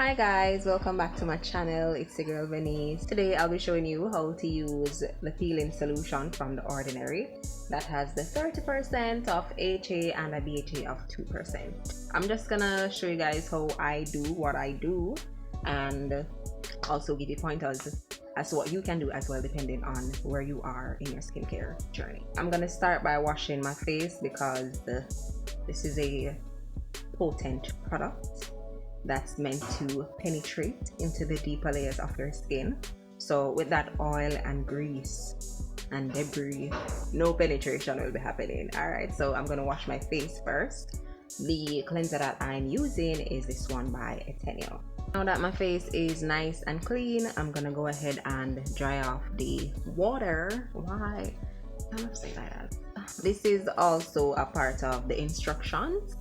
Hi guys, welcome back to my channel. It's your girl Venice. Today I'll be showing you how to use the peeling solution from The Ordinary that has the 30% of HA and a BHA of 2%. I'm just gonna show you guys how I do what I do and also give you pointers as to what you can do as well depending on where you are in your skincare journey. I'm gonna start by washing my face because this is a potent product that's meant to penetrate into the deeper layers of your skin. So with that oil and grease and debris, no penetration will be happening. Alright, so I'm gonna wash my face first. The cleanser that I'm using is this one by Esthetician. Now that my face is nice and clean, I'm gonna go ahead and dry off the water. Why? I'm not saying that. This is also a part of the instructions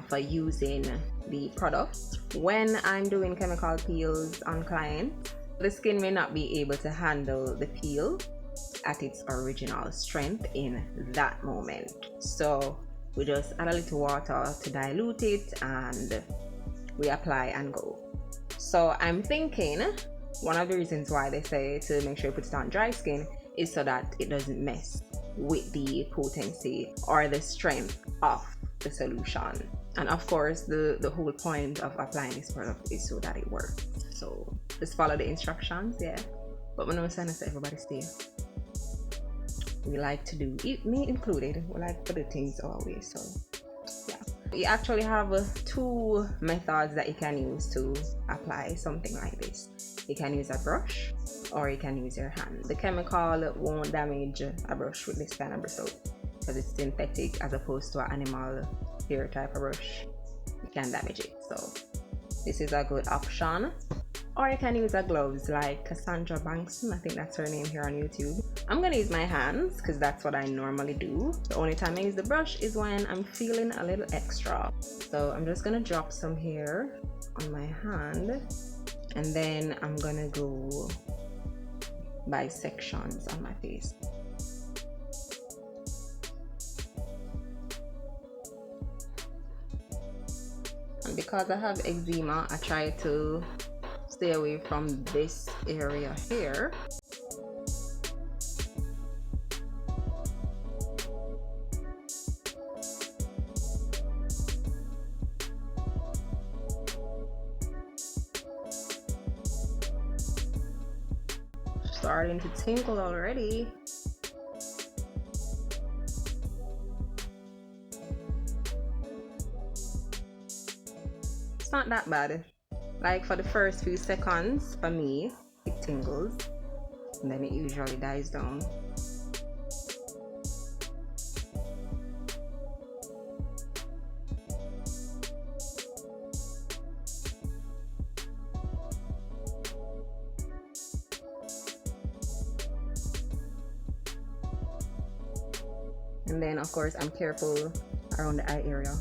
for using the product. When I'm doing chemical peels on clients, the skin may not be able to handle the peel at its original strength in that moment. So we just add a little water to dilute it and we apply and go. So I'm thinking one of the reasons why they say to make sure you put it on dry skin is so that it doesn't mess with the potency or the strength of the solution. And of course the whole point of applying this product is so that it works. So just follow the instructions, yeah. But when I'm saying to everybody stay, we like to do, me included, we like to do things our way. So yeah, you actually have two methods that you can use to apply something like this. You can use a brush or you can use your hand. The chemical won't damage a brush with this kind of brush because it's synthetic as opposed to an animal hair type of brush. You can damage it, so this is a good option. Or you can use a gloves like Cassandra Bankson, I think that's her name here on YouTube. I'm gonna use my hands because that's what I normally do. The only time I use the brush is when I'm feeling a little extra. So I'm just gonna drop some here on my hand and then I'm gonna go by sections on my face. And because I have eczema, I try to stay away from this area here. Starting to tingle already. It's not that bad. Like for the first few seconds, for me, it tingles and then it usually dies down. And then of course I'm careful around the eye area.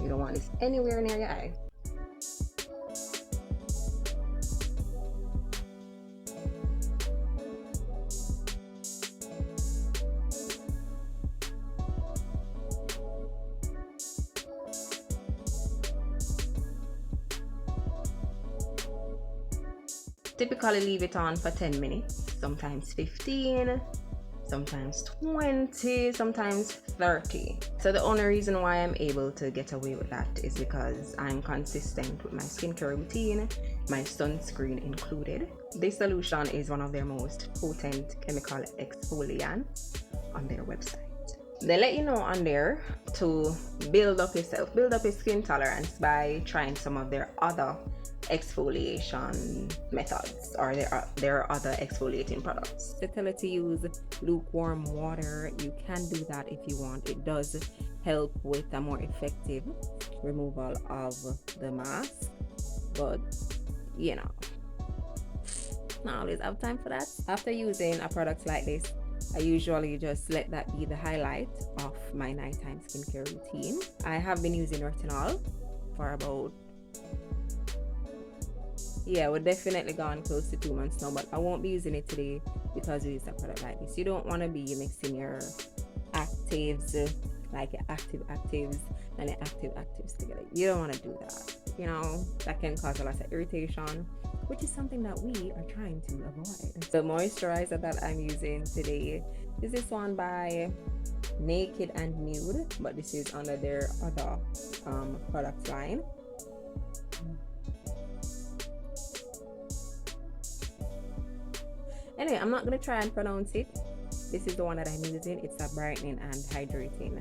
You don't want this anywhere near your eye. Typically leave it on for 10 minutes, sometimes 15, sometimes 20, sometimes 30. So the only reason why I'm able to get away with that is because I'm consistent with my skincare routine, my sunscreen included. This solution is one of their most potent chemical exfoliants on their website. They let you know on there to build up yourself, build up your skin tolerance by trying some of their other exfoliation methods, or there are other exfoliating products. They tell you to use lukewarm water. You can do that if you want. It does help with a more effective removal of the mask, but you know, not always have time for that. After using a product like this, I usually just let that be the highlight of my nighttime skincare routine. I have been using retinol for about, yeah, we're definitely gone close to 2 months now, but I won't be using it today because we use a product like this. You don't want to be mixing your actives like your active actives and your active actives together. You don't want to do that. You know, that can cause a lot of irritation, which is something that we are trying to avoid. The moisturizer that I'm using today is this one by Naked and Nude, but this is under their other product line. Anyway, I'm not gonna try and pronounce it. This is the one that I'm using. It's a brightening and hydrating cream.